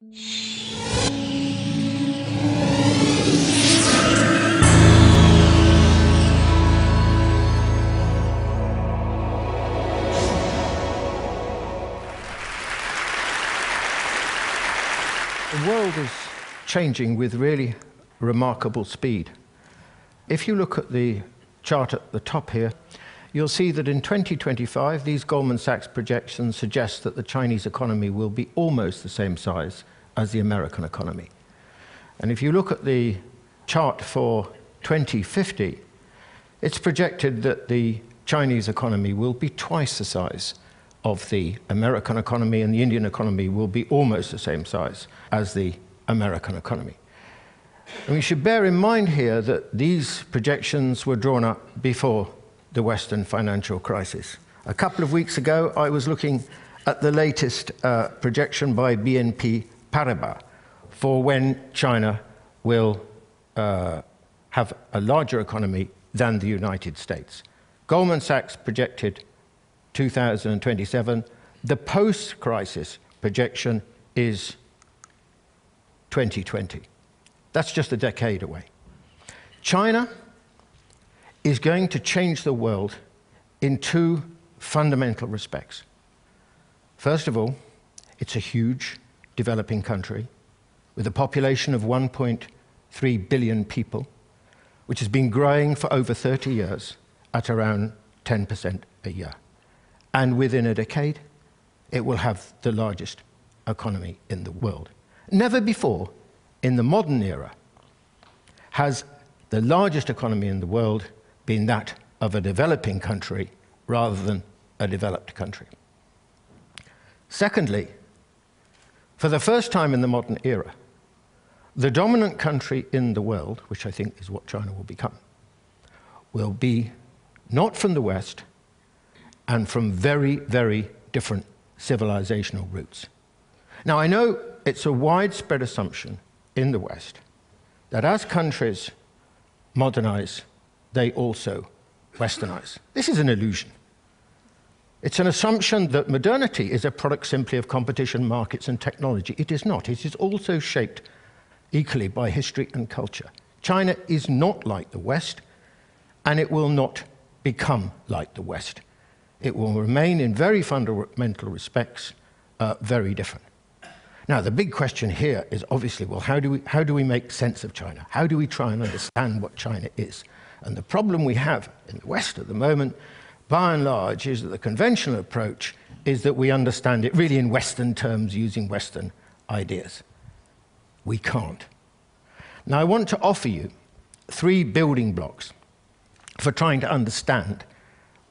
The world is changing with really remarkable speed. If you look at the chart at the top here, you'll see that in 2025, these Goldman Sachs projections suggest that the Chinese economy will be almost the same size as the American economy. And if you look at the chart for 2050, it's projected that the Chinese economy will be twice the size of the American economy, and the Indian economy will be almost the same size as the American economy. And we should bear in mind here that these projections were drawn up before the Western financial crisis. A couple of weeks ago, I was looking at the latest projection by BNP Paribas for when China will have a larger economy than the United States. Goldman Sachs projected 2027. The post-crisis projection is 2020. That's just a decade away. China is going to change the world in two fundamental respects. First of all, it's a huge developing country with a population of 1.3 billion people, which has been growing for over 30 years at around 10% a year. And within a decade, it will have the largest economy in the world. Never before in the modern era has the largest economy in the world been that of a developing country rather than a developed country. Secondly, for the first time in the modern era, the dominant country in the world, which I think is what China will become, will be not from the West and from very, very different civilizational roots. Now, I know it's a widespread assumption in the West that as countries modernize, they also westernize. This is an illusion. It's an assumption that modernity is a product simply of competition, markets, and technology. It is not. It is also shaped equally by history and culture. China is not like the West, and it will not become like the West. It will remain in very fundamental respects very different. Now, the big question here is obviously, well, how do we make sense of China? How do we try and understand what China is? And the problem we have in the West at the moment, by and large, is that the conventional approach is that we understand it really in Western terms using Western ideas. We can't. Now, I want to offer you 3 building blocks for trying to understand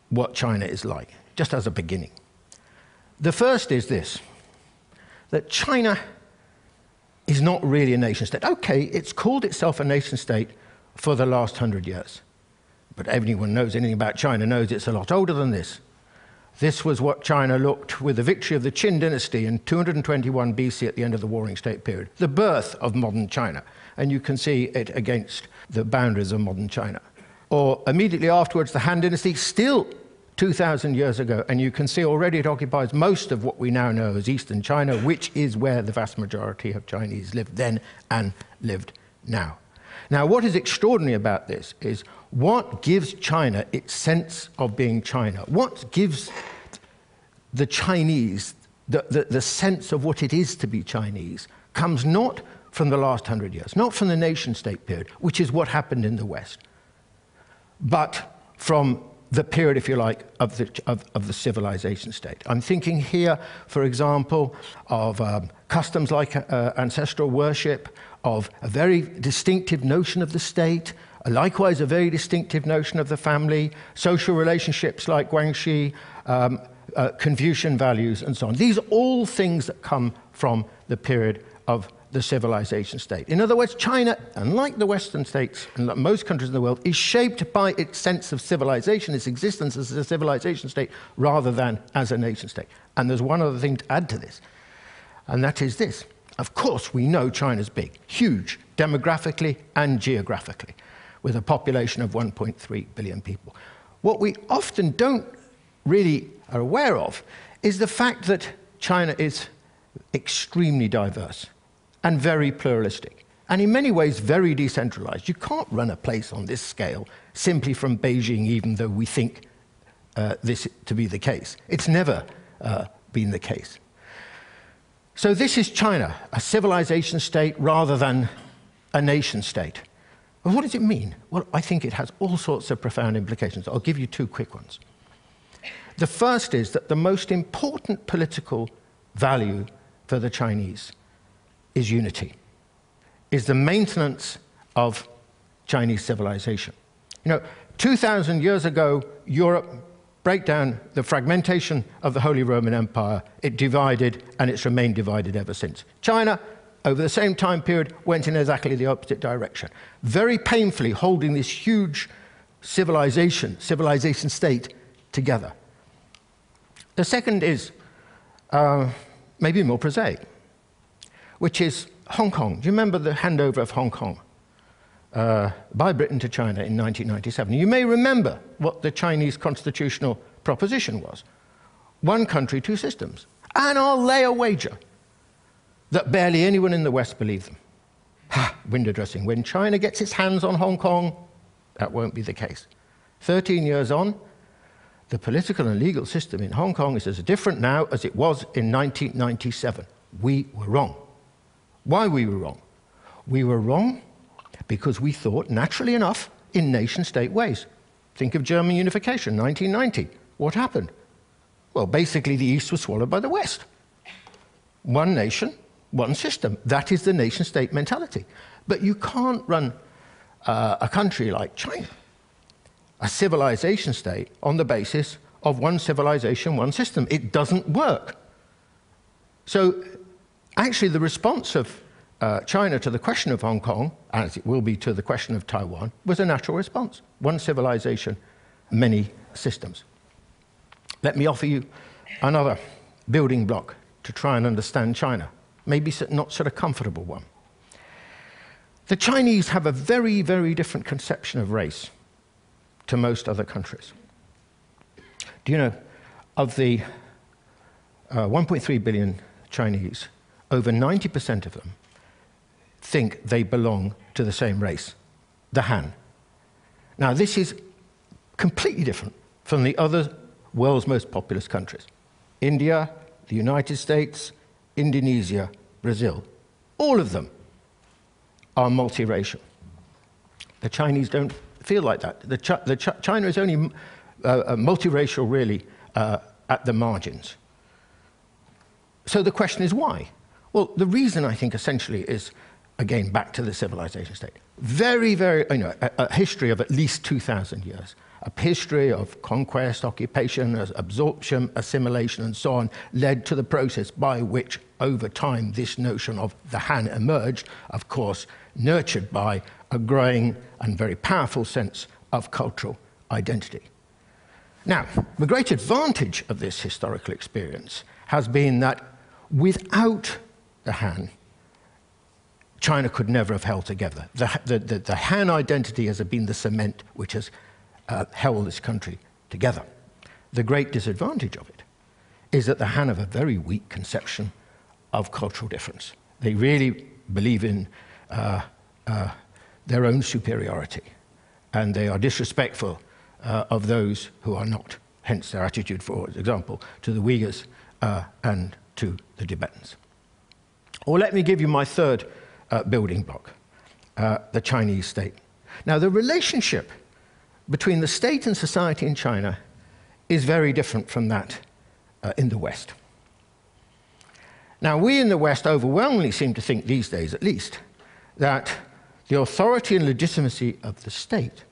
what China is like, just as a beginning. The first is this, that China is not really a nation state. Okay, it's called itself a nation state for the last 100 years. But anyone knows anything about China knows it's a lot older than this. This was what China looked with the victory of the Qin dynasty in 221 BC at the end of the Warring State period, the birth of modern China. And you can see it against the boundaries of modern China. Or immediately afterwards, the Han dynasty, still 2,000 years ago, and you can see already it occupies most of what we now know as Eastern China, which is where the vast majority of Chinese lived then and lived now. Now, what is extraordinary about this is what gives China its sense of being China? What gives the Chinese the sense of what it is to be Chinese comes not from the last 100 years, not from the nation-state period, which is what happened in the West, but from the period, if you like, of the civilization state. I'm thinking here, for example, of customs like ancestral worship, of a very distinctive notion of the state, likewise a very distinctive notion of the family, social relationships like Guanxi, Confucian values, and so on. These are all things that come from the period of the civilization state. In other words, China, unlike the Western states and like most countries in the world, is shaped by its sense of civilization, its existence as a civilization state, rather than as a nation state. And there's one other thing to add to this, and that is this. Of course, we know China's big, huge, demographically and geographically, with a population of 1.3 billion people. What we often don't really are aware of is the fact that China is extremely diverse. and very pluralistic, and in many ways very decentralized. You can't run a place on this scale simply from Beijing, even though we think this to be the case. It's never been the case. So this is China, a civilization state rather than a nation state. Well, what does it mean? Well, I think it has all sorts of profound implications. I'll give you two quick ones. The first is that the most important political value for the Chinese is unity, is the maintenance of Chinese civilization. 2,000 years ago, Europe broke down the fragmentation of the Holy Roman Empire. It divided, and it's remained divided ever since. China, over the same time period, went in exactly the opposite direction, very painfully holding this huge civilization state together. The second is maybe more prosaic, which is Hong Kong. Do you remember the handover of Hong Kong by Britain to China in 1997? You may remember what the Chinese constitutional proposition was. One country, two systems. And I'll lay a wager that barely anyone in the West believed them. Window dressing. When China gets its hands on Hong Kong, that won't be the case. 13 years on, the political and legal system in Hong Kong is as different now as it was in 1997. We were wrong. Why we were wrong? We were wrong because we thought, naturally enough, in nation-state ways. Think of German unification, 1990. What happened? Well, basically the East was swallowed by the West. One nation, one system. That is the nation-state mentality. But you can't run a country like China, a civilization state, on the basis of one civilization, one system. It doesn't work. So actually the response of China to the question of Hong Kong, as it will be to the question of Taiwan, was a natural response. One civilization, many systems. Let me offer you another building block to try and understand China, maybe not such a comfortable one. The Chinese have a very, very different conception of race to most other countries. Do you know, of the 1.3 billion Chinese, over 90% of them think they belong to the same race, the Han. Now, this is completely different from the other world's most populous countries. India, the United States, Indonesia, Brazil. All of them are multiracial. The Chinese don't feel like that. China is only multiracial, really, at the margins. So the question is why? Well, the reason, I think, essentially is, again, back to the civilization state. Very, very, a history of at least 2,000 years. A history of conquest, occupation, absorption, assimilation, and so on, led to the process by which, over time, this notion of the Han emerged, of course, nurtured by a growing and very powerful sense of cultural identity. Now, the great advantage of this historical experience has been that without the Han, China could never have held together. The Han identity has been the cement which has held this country together. The great disadvantage of it is that the Han have a very weak conception of cultural difference. They really believe in their own superiority, and they are disrespectful of those who are not, hence their attitude, for example, to the Uyghurs and to the Tibetans. Or let me give you my third building block, the Chinese state. Now, the relationship between the state and society in China is very different from that in the West. Now, we in the West overwhelmingly seem to think these days, at least, that the authority and legitimacy of the state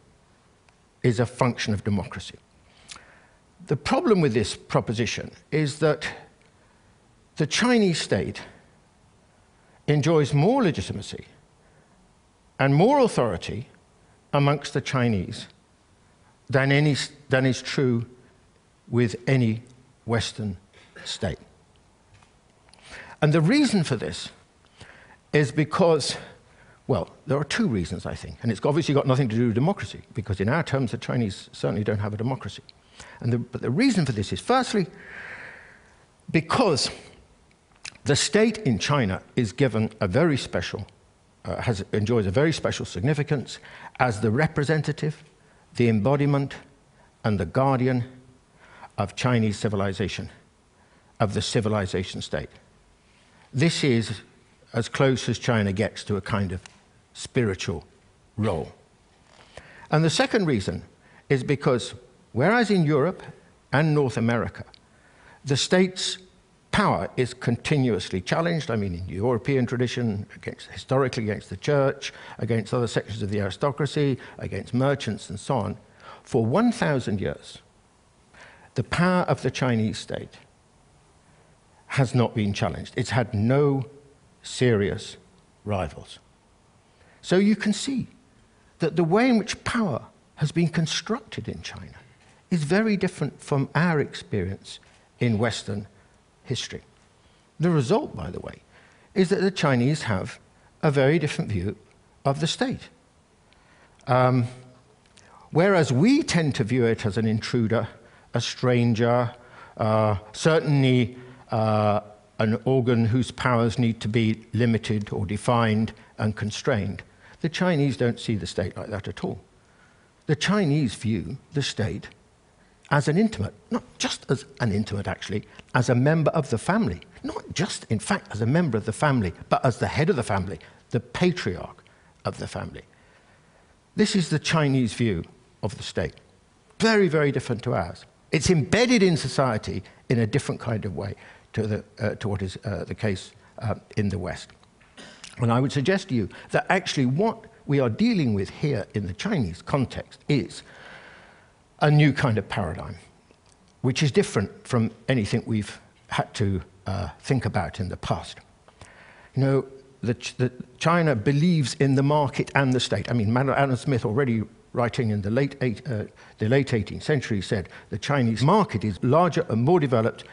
is a function of democracy. The problem with this proposition is that the Chinese state enjoys more legitimacy and more authority amongst the Chinese than is true with any Western state. And the reason for this is because, well, there are two reasons, I think. And it's obviously got nothing to do with democracy, because in our terms, the Chinese certainly don't have a democracy. But the reason for this is, firstly, because The state in China is given a very special, enjoys a very special significance as the representative, the embodiment, and the guardian of Chinese civilization, of the civilization state. This is as close as China gets to a kind of spiritual role. And the second reason is because, whereas in Europe and North America, the state's power is continuously challenged. I mean, in the European tradition, historically against the church, against other sections of the aristocracy, against merchants and so on. For 1,000 years, the power of the Chinese state has not been challenged. It's had no serious rivals. So you can see that the way in which power has been constructed in China is very different from our experience in Western history. The result, by the way, is that the Chinese have a very different view of the state. Whereas we tend to view it as an intruder, a stranger, certainly an organ whose powers need to be limited or defined and constrained, the Chinese don't see the state like that at all. The Chinese view the state as an intimate, not just as an intimate actually, as a member of the family. Not just, in fact, as a member of the family, but as the head of the family, the patriarch of the family. This is the Chinese view of the state. Very, very different to ours. It's embedded in society in a different kind of way to what is the case in the West. And I would suggest to you that actually what we are dealing with here in the Chinese context is a new kind of paradigm, which is different from anything we've had to think about in the past. You know, China believes in the market and the state. I mean, Adam Smith, already writing in the late 18th century, said the Chinese market is larger and more developed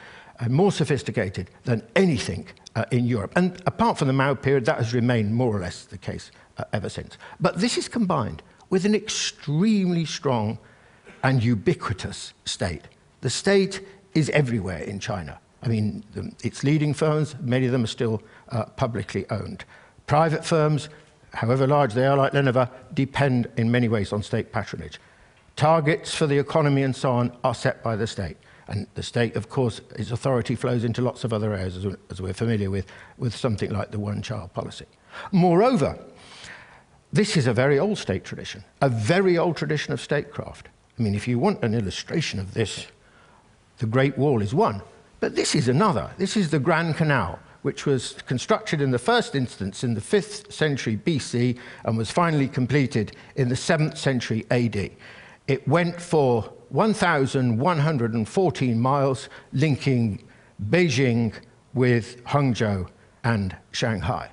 and more sophisticated than anything in Europe. And apart from the Mao period, that has remained more or less the case ever since. But this is combined with an extremely strong and ubiquitous state. The state is everywhere in China. I mean, its leading firms, many of them are still publicly owned. Private firms, however large they are, like Lenovo, depend in many ways on state patronage. Targets for the economy and so on are set by the state. And the state, of course, its authority flows into lots of other areas, as we're familiar with something like the one-child policy. Moreover, this is a very old state tradition, a very old tradition of statecraft. I mean, if you want an illustration of this, the Great Wall is one. But this is another. This is the Grand Canal, which was constructed in the first instance in the 5th century BC and was finally completed in the 7th century AD. It went for 1,114 miles, linking Beijing with Hangzhou and Shanghai.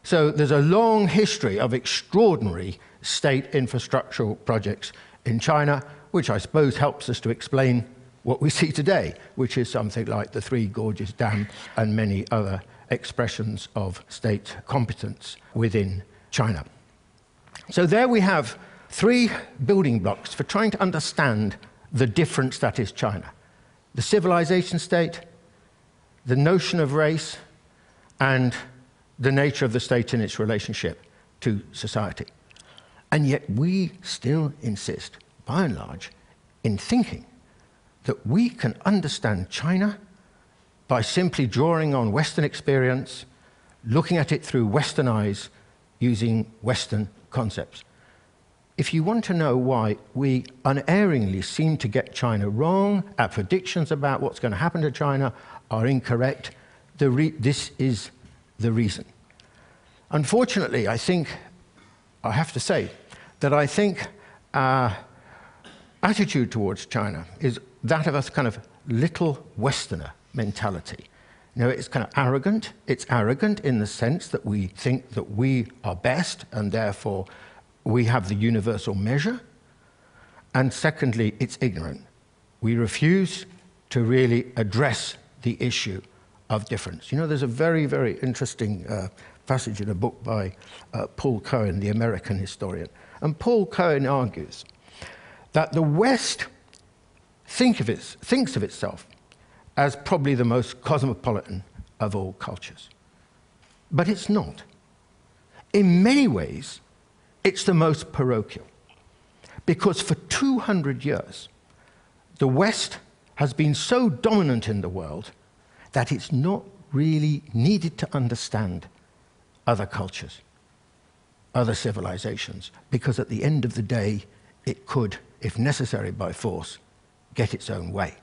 So there's a long history of extraordinary state infrastructural projects in China, which I suppose helps us to explain what we see today, which is something like the Three Gorges Dam and many other expressions of state competence within China. So there we have three building blocks for trying to understand the difference that is China: the civilization state, the notion of race, and the nature of the state in its relationship to society. And yet we still insist, by and large, in thinking that we can understand China by simply drawing on Western experience, looking at it through Western eyes, using Western concepts. If you want to know why we unerringly seem to get China wrong, our predictions about what's going to happen to China are incorrect, this is the reason. Unfortunately, I have to say that I think our attitude towards China is that of a kind of little Westerner mentality. You know, it's kind of arrogant. It's arrogant in the sense that we think that we are best and therefore we have the universal measure. And secondly, it's ignorant. We refuse to really address the issue of difference. You know, there's a very, very interesting passage in a book by Paul Cohen, the American historian. And Paul Cohen argues that the West thinks of itself as probably the most cosmopolitan of all cultures. But it's not. In many ways, it's the most parochial. Because for 200 years, the West has been so dominant in the world that it's not really needed to understand other cultures, other civilizations, because at the end of the day, it could, if necessary by force, get its own way.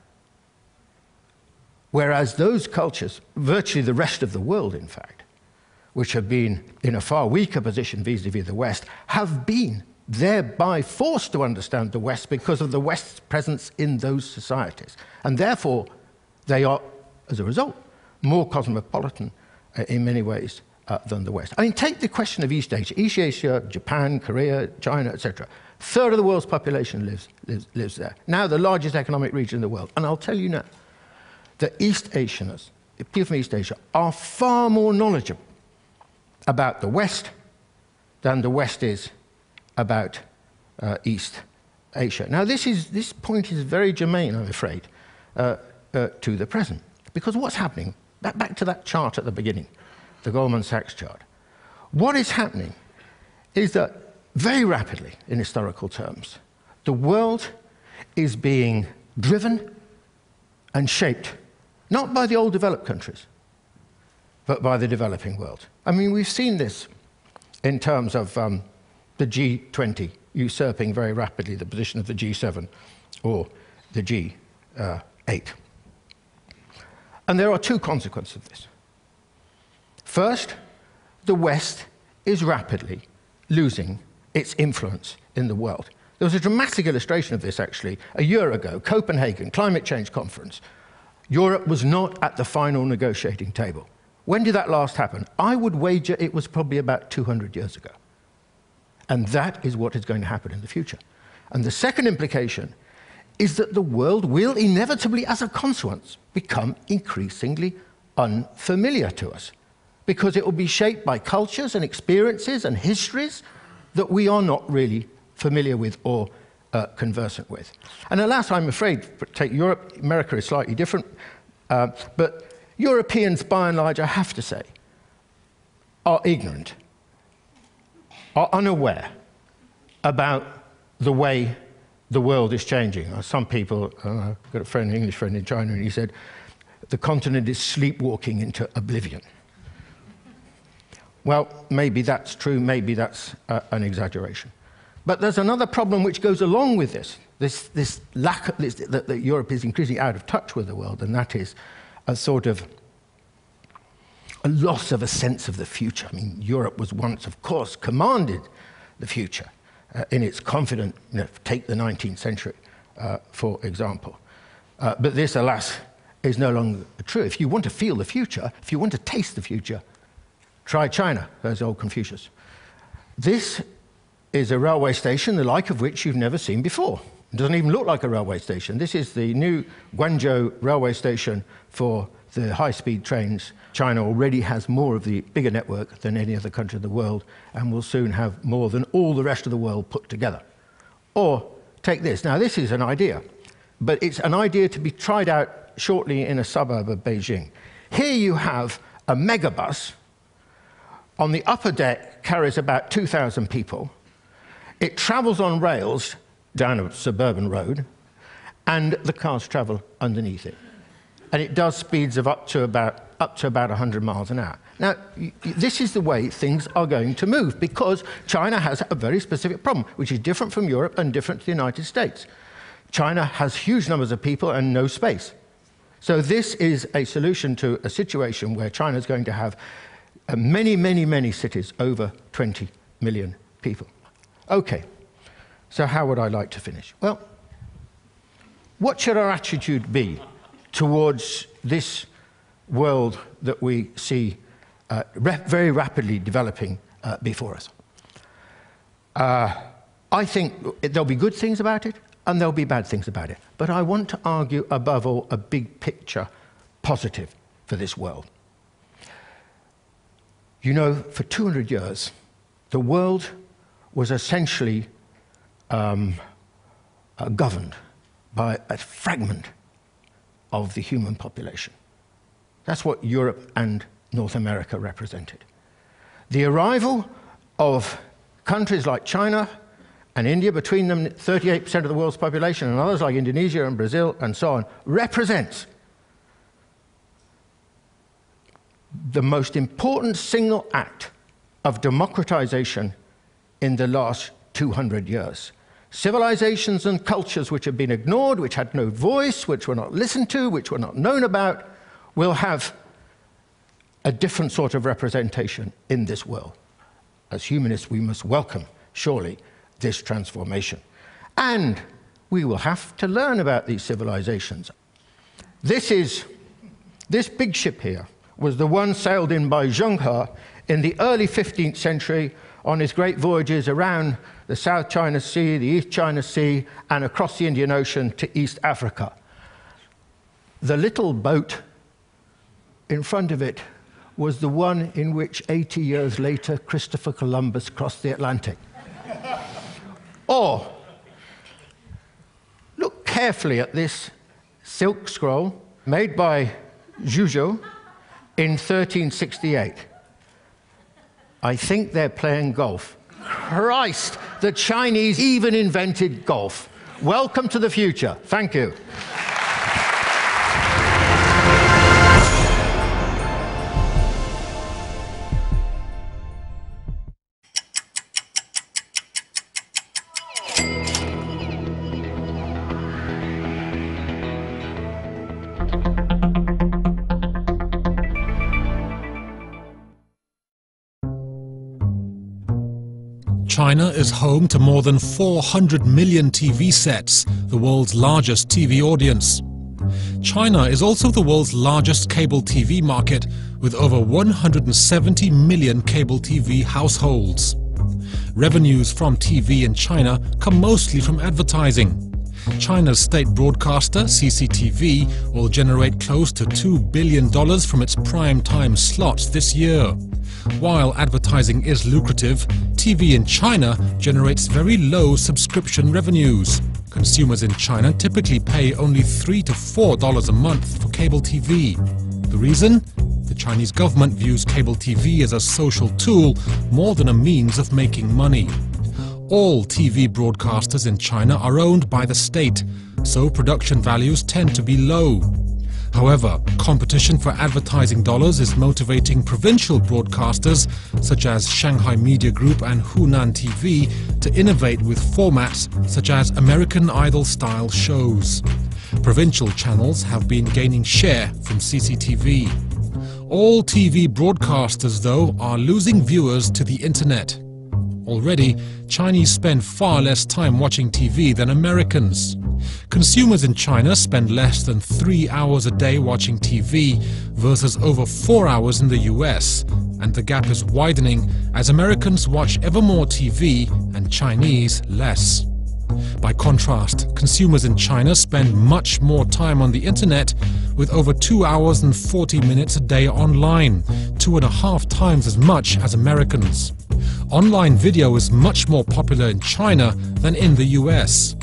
Whereas those cultures, virtually the rest of the world, in fact, which have been in a far weaker position vis-à-vis the West, have been thereby forced to understand the West because of the West's presence in those societies. And therefore, they are, as a result, more cosmopolitan in many ways than the West. I mean, take the question of East Asia. East Asia, Japan, Korea, China, etc. A third of the world's population lives there. Now the largest economic region in the world. And I'll tell you now, that East Asians, people from East Asia, are far more knowledgeable about the West than the West is about East Asia. Now, this point is very germane, I'm afraid, to the present. Because what's happening, back to that chart at the beginning, the Goldman Sachs chart, what is happening is that very rapidly, in historical terms, the world is being driven and shaped not by the old developed countries, but by the developing world. I mean, we've seen this in terms of the G20 usurping very rapidly the position of the G7 or the G8. And there are two consequences of this. First, the West is rapidly losing its influence in the world. There was a dramatic illustration of this, actually, a year ago, Copenhagen Climate Change Conference. Europe was not at the final negotiating table. When did that last happen? I would wager it was probably about 200 years ago. And that is what is going to happen in the future. And the second implication is that the world will inevitably, as a consequence, become increasingly unfamiliar to us, because it will be shaped by cultures and experiences and histories that we are not really familiar with or conversant with. And alas, I'm afraid, take Europe, America is slightly different, but Europeans, by and large, I have to say, are ignorant, are unaware about the way the world is changing. Some people, I've got a friend, an English friend in China, and he said, the continent is sleepwalking into oblivion. Well, maybe that's true, maybe that's an exaggeration. But there's another problem which goes along with this lack of that Europe is increasingly out of touch with the world, and that is a sort of a loss of a sense of the future. I mean, Europe was once, of course, commanded the future in its confident, take the 19th century, for example. But this, alas, is no longer true. If you want to feel the future, if you want to taste the future, try China, there's old Confucius. This is a railway station, the like of which you've never seen before. It doesn't even look like a railway station. This is the new Guangzhou railway station for the high-speed trains. China already has more of the bigger network than any other country in the world, and will soon have more than all the rest of the world put together. Or take this. Now, this is an idea, but it's an idea to be tried out shortly in a suburb of Beijing. Here you have a megabus. On the upper deck carries about 2,000 people. It travels on rails down a suburban road, and the cars travel underneath it. And it does speeds of up to about 100 miles an hour. Now, this is the way things are going to move, because China has a very specific problem, which is different from Europe and different to the United States. China has huge numbers of people and no space. So this is a solution to a situation where China is going to have many, many, many cities, over 20 million people. Okay, so how would I like to finish? Well, what should our attitude be towards this world that we see very rapidly developing before us? I think there'll be good things about it, and there'll be bad things about it. But I want to argue, above all, a big picture positive for this world. You know, for 200 years, the world was essentially governed by a fragment of the human population. That's what Europe and North America represented. The arrival of countries like China and India, between them 38% of the world's population, and others like Indonesia and Brazil and so on, represents the most important single act of democratization in the last 200 years. Civilizations and cultures which have been ignored, which had no voice, which were not listened to, which were not known about, will have a different sort of representation in this world. As humanists, we must welcome, surely, this transformation. And we will have to learn about these civilizations. This big ship here was the one sailed in by Zheng He in the early 15th century on his great voyages around the South China Sea, the East China Sea, and across the Indian Ocean to East Africa. The little boat in front of it was the one in which 80 years later Christopher Columbus crossed the Atlantic. Or, look carefully at this silk scroll made by Zhuzhou in 1368. I think they're playing golf. Christ, the Chinese even invented golf. Welcome to the future. Thank you. China is home to more than 400 million TV sets, the world's largest TV audience. China is also the world's largest cable TV market, with over 170 million cable TV households. Revenues from TV in China come mostly from advertising. China's state broadcaster, CCTV, will generate close to $2 billion from its prime time slots this year. While advertising is lucrative, TV in China generates very low subscription revenues. Consumers in China typically pay only $3 to $4 a month for cable TV. The reason? The Chinese government views cable TV as a social tool more than a means of making money. All TV broadcasters in China are owned by the state, so production values tend to be low. However, competition for advertising dollars is motivating provincial broadcasters such as Shanghai Media Group and Hunan TV to innovate with formats such as American Idol-style shows. Provincial channels have been gaining share from CCTV. All TV broadcasters, though, are losing viewers to the internet. Already, Chinese spend far less time watching TV than Americans. Consumers in China spend less than 3 hours a day watching TV versus over 4 hours in the US, and the gap is widening as Americans watch ever more TV and Chinese less. By contrast, consumers in China spend much more time on the internet, with over 2 hours and 40 minutes a day online, 2.5 times as much as Americans. Online video is much more popular in China than in the US.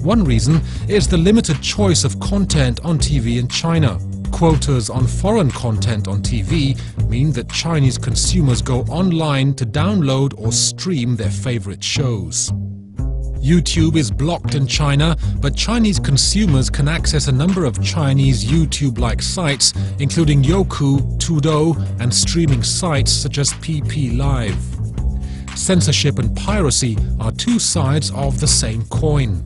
One reason is the limited choice of content on TV in China. Quotas on foreign content on TV mean that Chinese consumers go online to download or stream their favorite shows. YouTube is blocked in China, but Chinese consumers can access a number of Chinese YouTube-like sites, including Youku, Tudou, and streaming sites such as PP Live. Censorship and piracy are two sides of the same coin.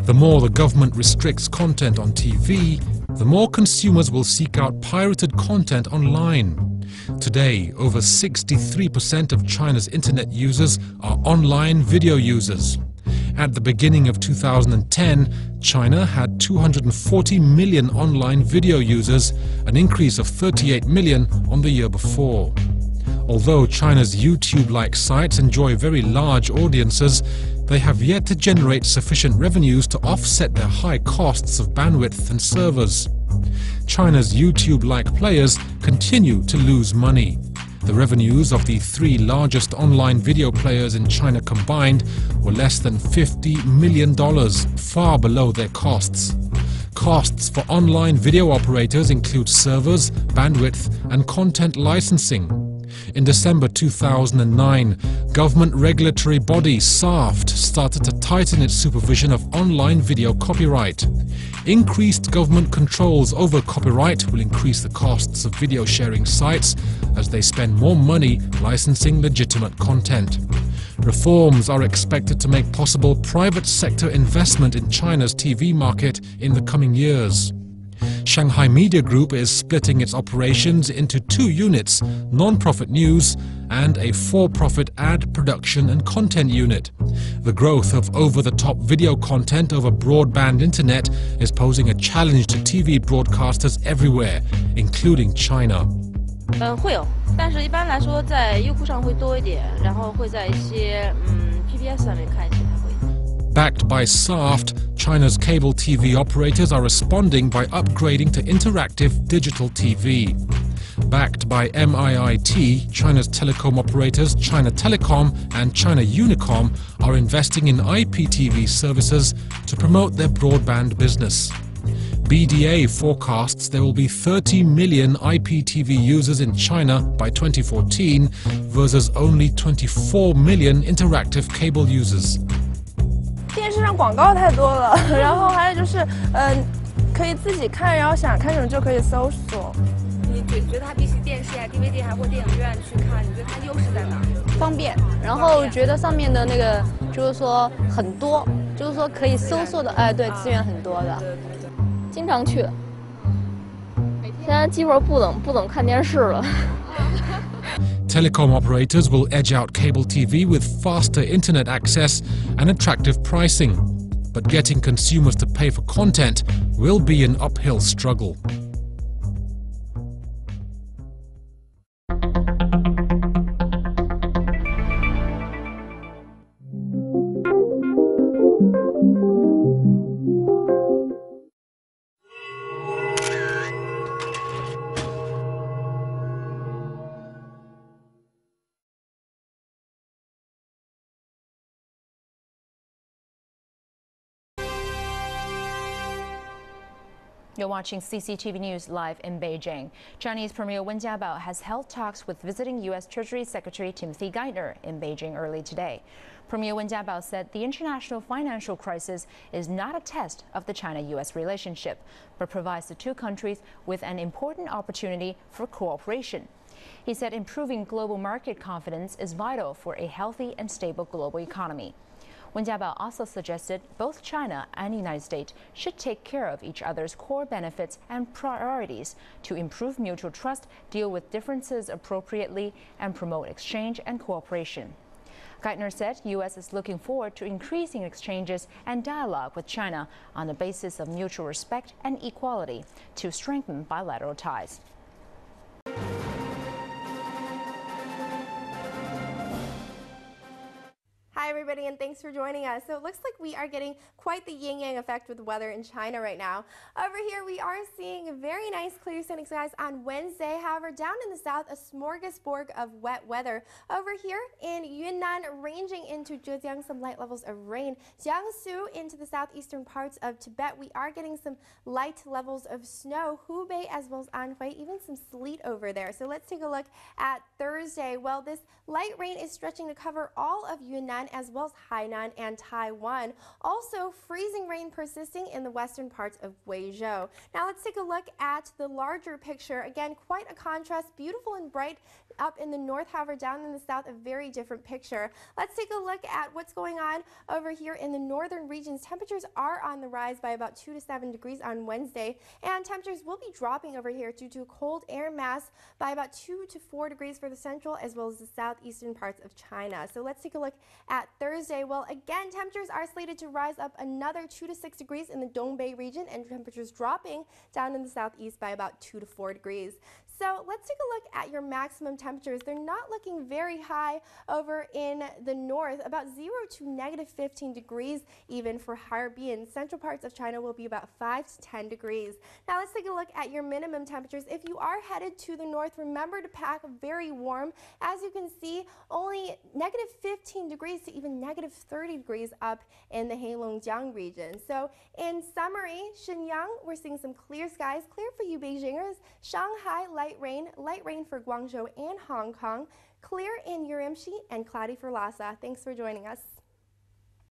The more the government restricts content on TV, the more consumers will seek out pirated content online. Today, over 63% of China's internet users are online video users. At the beginning of 2010, China had 240 million online video users, an increase of 38 million on the year before. Although China's YouTube-like sites enjoy very large audiences, they have yet to generate sufficient revenues to offset their high costs of bandwidth and servers. China's YouTube-like players continue to lose money. The revenues of the 3 largest online video players in China combined were less than $50 million, far below their costs. Costs for online video operators include servers, bandwidth, and content licensing. In December 2009, government regulatory body SAFT started to tighten its supervision of online video copyright. Increased government controls over copyright will increase the costs of video sharing sites as they spend more money licensing legitimate content. Reforms are expected to make possible private sector investment in China's TV market in the coming years. Shanghai Media Group is splitting its operations into two units, non-profit news and a for-profit ad production and content unit. The growth of over-the-top video content over broadband internet is posing a challenge to TV broadcasters everywhere, including China. 会有，但是一般来说在优酷上会多一点，然后会在一些PBS 上面看一些还会。Backed by SAFT, China's cable TV operators are responding by upgrading to interactive digital TV. Backed by MIIT, China's telecom operators China Telecom and China Unicom are investing in IPTV services to promote their broadband business. BDA forecasts there will be 30 million IPTV users in China by 2014 versus only 24 million interactive cable users. 电视上广告太多了，然后还有就是可以自己看，然后想看什么就可以搜索。你觉得它比起电视呀、DVD 还或电影院去看，你觉得它优势在哪？方便，然后觉得上面的那个就是说很多，就是说可以搜索的，对，资源很多的。经常去，现在基本上不怎么看电视了。Telecom operators will edge out cable TV with faster internet access and attractive pricing. But getting consumers to pay for content will be an uphill struggle. You're watching CCTV News live in Beijing. Chinese Premier Wen Jiabao has held talks with visiting U.S. Treasury Secretary Timothy Geithner in Beijing early today. Premier Wen Jiabao said the international financial crisis is not a test of the China-U.S. relationship, but provides the two countries with an important opportunity for cooperation. He said improving global market confidence is vital for a healthy and stable global economy. Wen Jiabao also suggested both China and the United States should take care of each other's core benefits and priorities to improve mutual trust, deal with differences appropriately, and promote exchange and cooperation. Geithner said the U.S. is looking forward to increasing exchanges and dialogue with China on the basis of mutual respect and equality to strengthen bilateral ties. Hi everybody, and thanks for joining us. So it looks like we are getting quite the yin-yang effect with the weather in China right now. Over here we are seeing very nice clear sunny skies on Wednesday. However, down in the south, a smorgasbord of wet weather. Over here in Yunnan, ranging into Zhejiang, some light levels of rain. Jiangsu into the southeastern parts of Tibet, we are getting some light levels of snow. Hubei as well as Anhui, even some sleet over there. So let's take a look at Thursday. Well, this light rain is stretching to cover all of Yunnan as well as Hainan and Taiwan. Also, freezing rain persisting in the western parts of Guizhou. Now let's take a look at the larger picture. Again, quite a contrast, beautiful and bright up in the north, however, down in the south, a very different picture. Let's take a look at what's going on over here in the northern regions. Temperatures are on the rise by about 2 to 7 degrees on Wednesday, and temperatures will be dropping over here due to a cold air mass by about 2 to 4 degrees for the central as well as the southeastern parts of China. So let's take a look at Thursday. Well, again, temperatures are slated to rise up another 2 to 6 degrees in the Dongbei region, and temperatures dropping down in the southeast by about 2 to 4 degrees. So let's take a look at your maximum temperatures. They're not looking very high over in the north, about 0 to -15 degrees even for Harbin. Central parts of China will be about 5 to 10 degrees. Now let's take a look at your minimum temperatures. If you are headed to the north, remember to pack very warm. As you can see, only -15 degrees to even -30 degrees up in the Heilongjiang region. So in summary, Shenyang, we're seeing some clear skies, clear for you Beijingers. Shanghai, light rain for Guangzhou and Hong Kong. Clear in Urumqi and cloudy for Lhasa. Thanks for joining us.